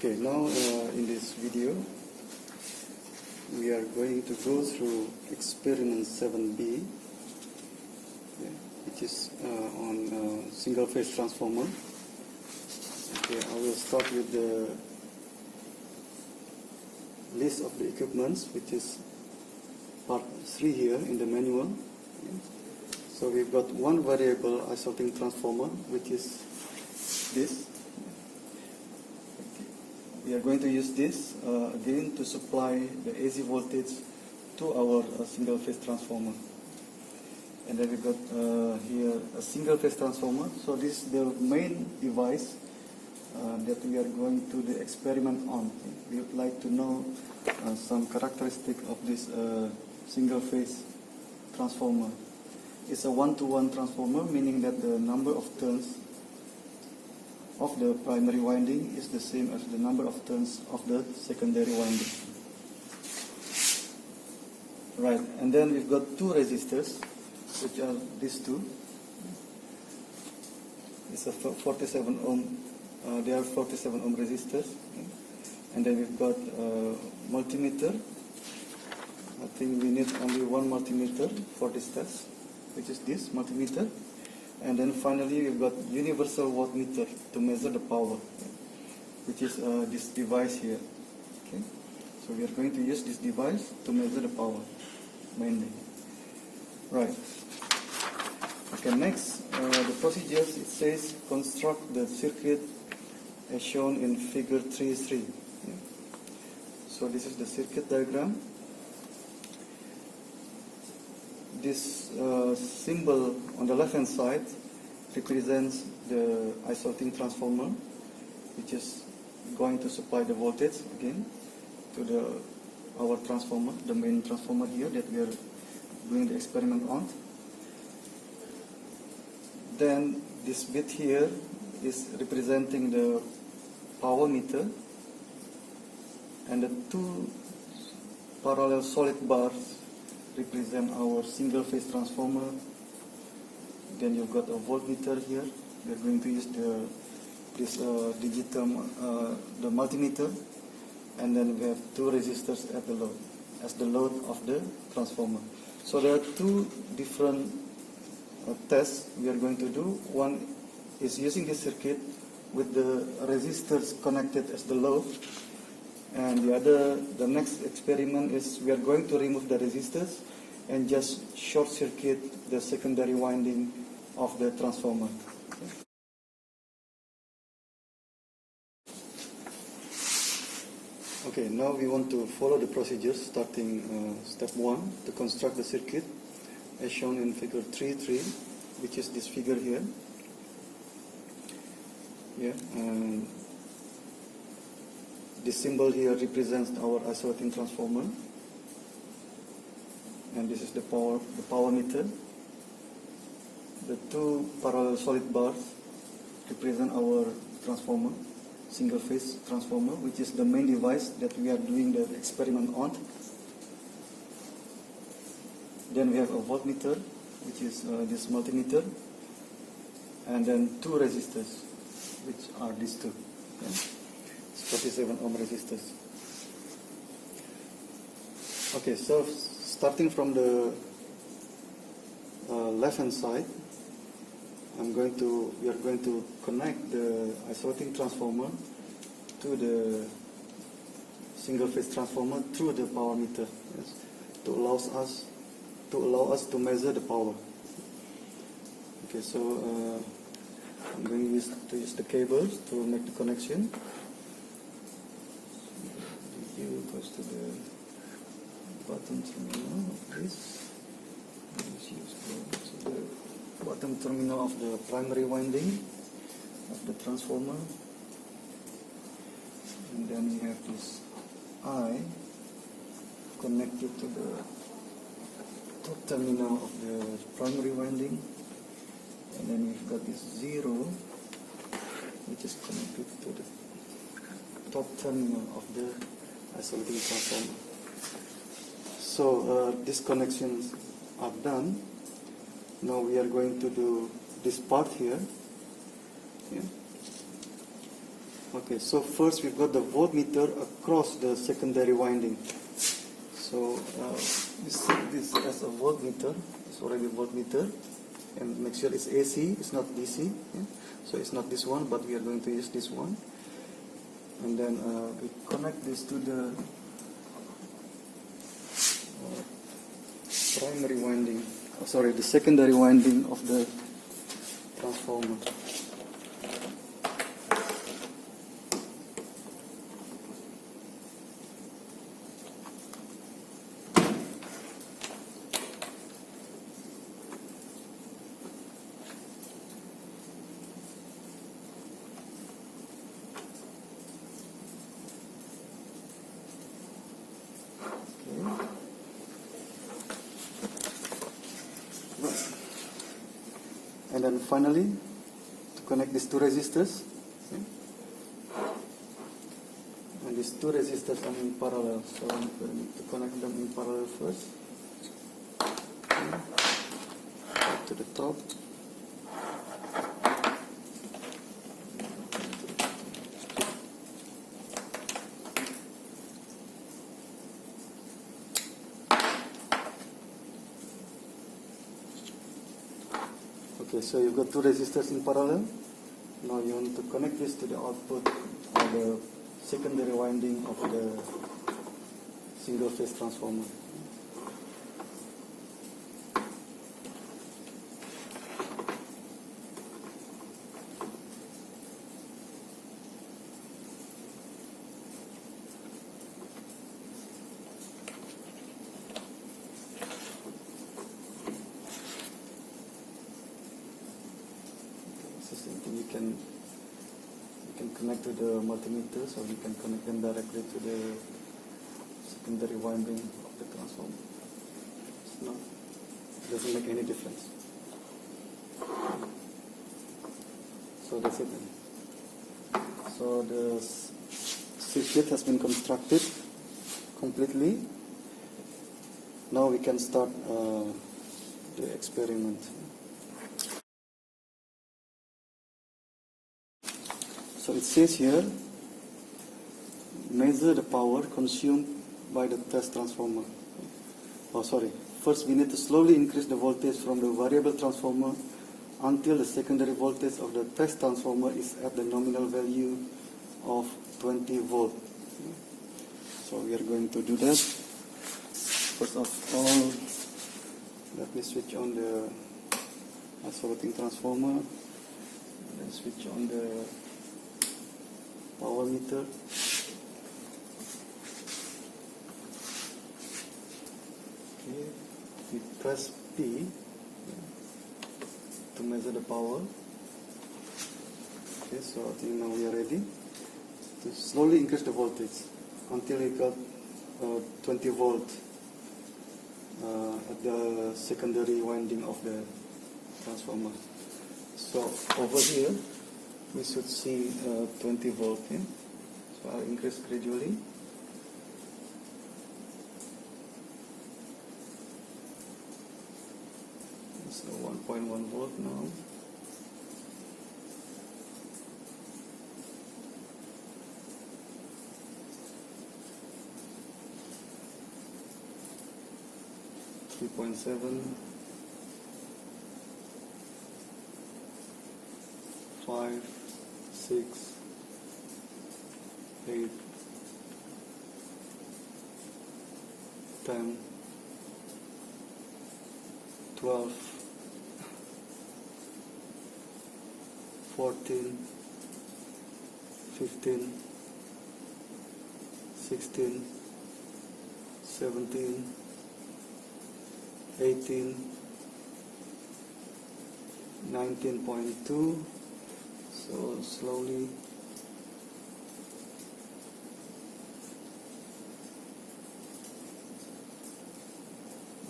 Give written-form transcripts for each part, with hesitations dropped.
Okay, now in this video we are going to go through experiment 7B, which is on single phase transformer. Okay, I will start with the list of the equipments, which is part 3 here in the manual. So we've got one variable isolating transformer, which is this. We are going to use this again to supply the AC voltage to our single phase transformer. And then we've got here a single phase transformer. So this is the main device that we are going to do the experiment on. We would like to know some characteristic of this single phase transformer. It's a one-to-one transformer, meaning that the number of turns of the primary winding is the same as the number of turns of the secondary winding. Right, and then we've got two resistors, which are these two. It's a 47 ohm. They are 47 ohm resistors. And then we've got multimeter. I think we need only one multimeter for this test, which is this multimeter. And then finally we've got universal voltmeter to measure the power, which is this device here. Okay, so we are going to use this device to measure the power mainly. Right. Okay, next the procedures, it says construct the circuit as shown in figure 3.3. So this is the circuit diagram. This symbol on the left hand side represents the isolating transformer, which is going to supply the voltage again to our transformer, the main transformer here that we are doing the experiment on. Then this bit here is representing the power meter, and the two parallel solid bars represent our single phase transformer. Then you've got a voltmeter here. We're going to use this digital the multimeter, and then we have two resistors at the load as the load of the transformer. So there are two different tests we are going to do. One is using this circuit with the resistors connected as the load, and the next experiment is we are going to remove the resistors and just short circuit the secondary winding of the transformer. Okay, now we want to follow the procedures, starting step 1 to construct the circuit as shown in figure 3.3, which is this figure here. This symbol here represents our isolating transformer, and this is the power meter. The two parallel solid bars represent our transformer, single phase transformer, which is the main device that we are doing the experiment on. Then we have a voltmeter, which is this multimeter, and then two resistors, which are these two. It's 47 ohm resistors. Okay, so starting from the left hand side, we are going to connect the isolating transformer to the single phase transformer through the power meter, to allow us to measure the power. Okay, so I'm going to use the cables to make the connection. It goes to the bottom terminal of this. Let's use the bottom terminal of the primary winding of the transformer. And then we have this I connected to the top terminal of the primary winding. And then we've got this 0, which is connected to the top terminal of the isolating transformer. So these connections are done. Now we are going to do this part here. Okay, so first we've got the voltmeter across the secondary winding. So we set this as a voltmeter. It's already a voltmeter, and make sure it's AC. It's not DC. Yeah? So it's not this one, but we are going to use this one. And then we connect this to the primary winding. Oh, sorry, the secondary winding of the transformer. And then finally, to connect these two resistors, okay? And these two resistors are in parallel, so I'm going to connect them in parallel first. Okay. Up to the top. Okay, so you've got two resistors in parallel. Now you want to connect this to the output of the secondary winding of the single phase transformer. Same thing, you can connect to the multimeters, or you can connect them directly to the secondary winding of the transformer. It doesn't make any difference. So that's it then. So the circuit has been constructed completely. Now we can start the experiment. So it says here, measure the power consumed by the test transformer. Oh, sorry. First, we need to slowly increase the voltage from the variable transformer until the secondary voltage of the test transformer is at the nominal value of 20 volt. So we are going to do that. First of all, let me switch on the isolating transformer, and then switch on the power meter. Okay, we press P to measure the power. Okay, so I think now we are ready to slowly increase the voltage until we got 20 volt at the secondary winding of the transformer. So over here we should see 20 volt. Yeah? So I'll increase gradually. So 1.1 volt now. .7, 5, 6, 8, 10, 12, 14, 15, 16, 17, 18, 19.2, so slowly,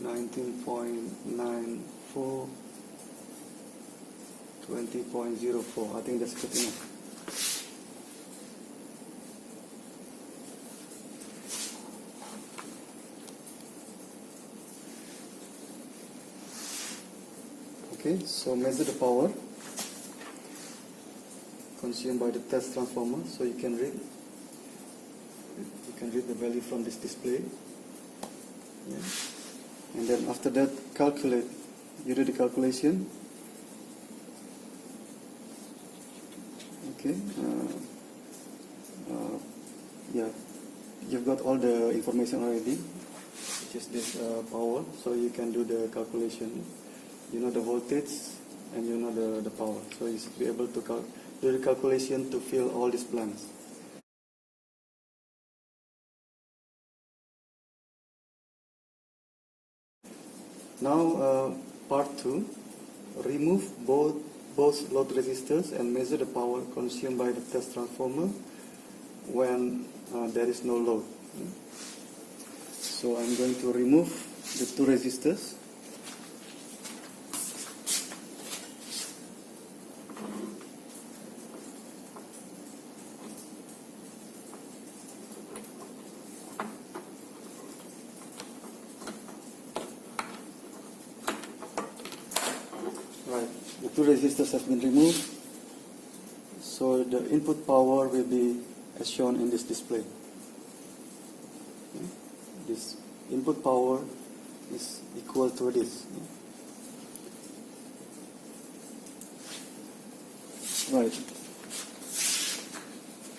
19.94, 20.04. I think that's good enough. Okay, so measure the power consumed by the test transformer. So you can read the value from this display. Yeah. And then after that, calculate. You do the calculation. Okay. Yeah, you've got all the information already, which is this power. So you can do the calculation. You know the voltage and you know the power. So you should be able to do the calculation to fill all these blanks. Now, part 2, remove both load resistors and measure the power consumed by the test transformer when there is no load. So I'm going to remove the 2 resistors. Right, the 2 resistors have been removed, so the input power will be as shown in this display. Okay. This input power is equal to this. Right.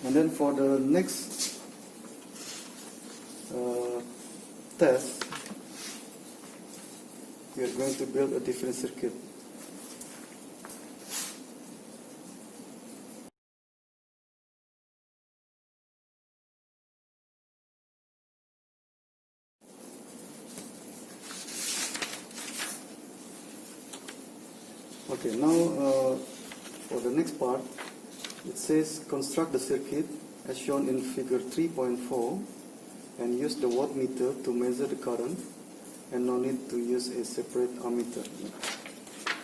And then for the next test, we are going to build a different circuit. Okay, now for the next part, it says construct the circuit as shown in figure 3.4 and use the wattmeter to measure the current and no need to use a separate ammeter.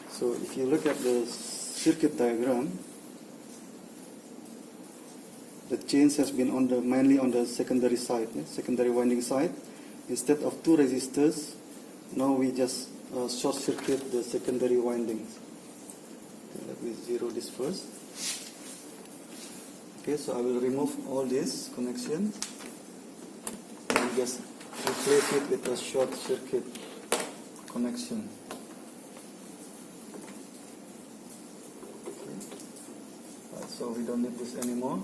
So if you look at the circuit diagram, the change has been mainly on the secondary side, secondary winding side. Instead of 2 resistors, now we just short circuit the secondary windings. Okay, let me zero this first. Okay, so I will remove all this connection and just replace it with a short circuit connection. Okay. Right, so we don't need this anymore.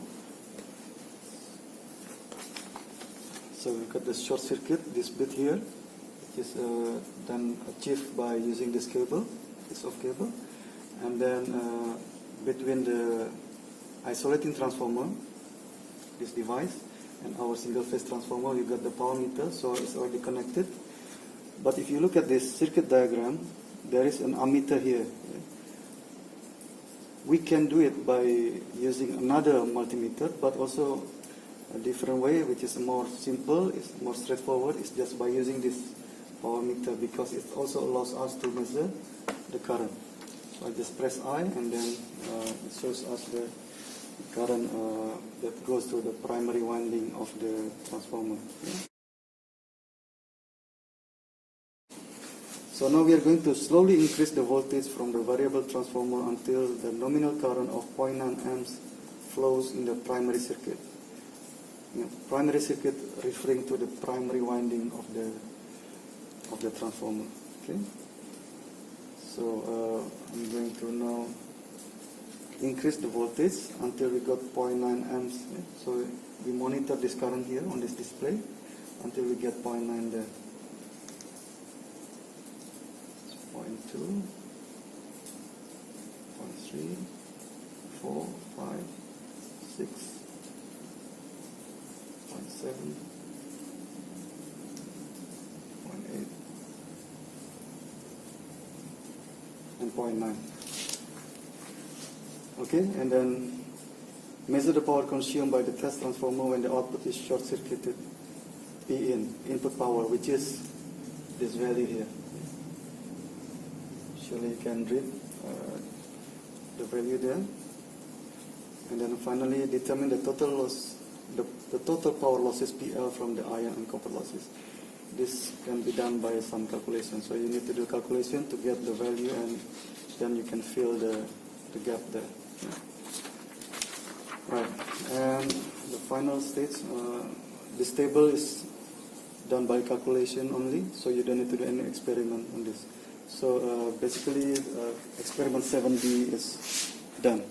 So we've got the short circuit, this bit here, which is then achieved by using this cable, this off cable, and then between the isolating transformer, this device, and our single phase transformer, you got the power meter, so it's already connected. But if you look at this circuit diagram, there is an ammeter here. We can do it by using another multimeter, but also a different way, which is more simple, is more straightforward, is just by using this power meter, because it also allows us to measure the current. So I just press I, and then it shows us the current that goes to the primary winding of the transformer. Yeah. So now we are going to slowly increase the voltage from the variable transformer until the nominal current of 0.9 amps flows in the primary circuit. Primary circuit referring to the primary winding of the transformer. Okay. So I'm going to now increase the voltage until we got 0.9 amps. Okay. So we monitor this current here on this display until we get 0.9 there. 0.2, 0.3, 4, 5, 6. 0.7, 0.8, and 0.9. Okay, and then measure the power consumed by the test transformer when the output is short-circuited. P input power, which is this value here. Surely you can read the value there. And then finally determine the total loss, the total power losses PL from the iron and copper losses. This can be done by some calculation. So you need to do calculation to get the value, and then you can fill the gap there. Right, and the final stage, this table is done by calculation only, so you don't need to do any experiment on this. So basically, experiment 7B is done.